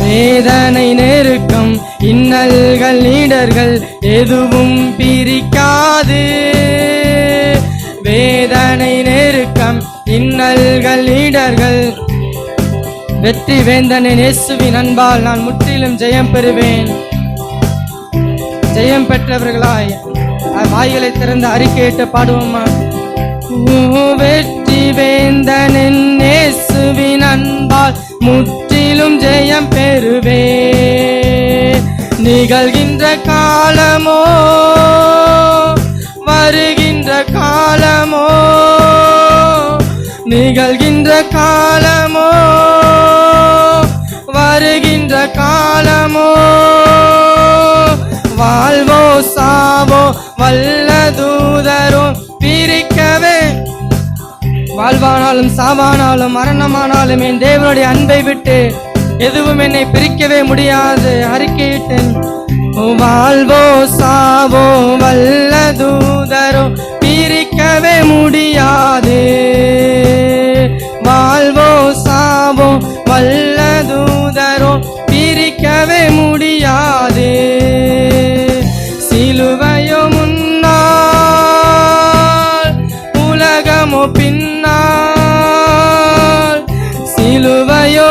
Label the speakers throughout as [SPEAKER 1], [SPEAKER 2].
[SPEAKER 1] வேதனை நெருக்கம் இன்னல்கள் நீடர்கள் எதுவும் பிரிக்காது. வேதனை நெருக்கம் இன்னல்கள் நீடர்கள் வெற்றி வேந்தனின் இயேசுவின் அன்பால் நான் முற்றிலும் ஜெயம் பெறுவேன். ஜெயம் பெற்றவர்களாய் வாய்களை திறந்து அறிக்கையிட்டு பாடுவோமா? வெற்றி வேந்தனின் இயேசுவின் அன்பால் முற்றிலும் ஜெயம் பெறுவே. நிகழ்கின்ற காலமோ வருகின்ற காலமோ, நிகழ்கின்ற காலமோ வருகின்ற காலமோ, வாழ்வோ சாவோ வல்ல தூதரும் பிரிக்கவே. வாழ்வானாலும் சாவானாலும் மரணமானாலும் என் தேவனுடைய அன்பை விட்டு எதுவும் என்னை பிரிக்கவே முடியாது. அறிக்கையிட்டேன். வாழ்வோ சாவோ வல்ல தூதரோ பிரிக்கவே முடியாது. வாழ்வோ சாவோ வல்ல தூதரோ பிரிக்கவே முடியாது. சிலுவையோ முன்னால் உலகமோ பின்னால், சிலுவையோ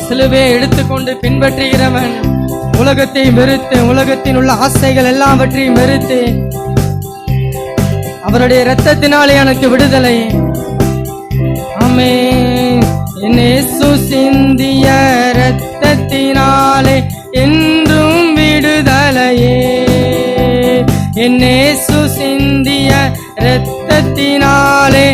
[SPEAKER 1] சிலுவையை எடுத்துக்கொண்டு பின்பற்றுகிறவன் உலகத்தை வெறுத்து உலகத்தில் உள்ள ஆசைகள் எல்லாவற்றையும் வெறுத்து அவருடைய இரத்தத்தினாலே எனக்கு விடுதலை. ஆமென். என் இயேசு சிந்திய இரத்தத்தினாலே என்றும் விடுதலையே. என் இயேசு சிந்திய இரத்தத்தினாலே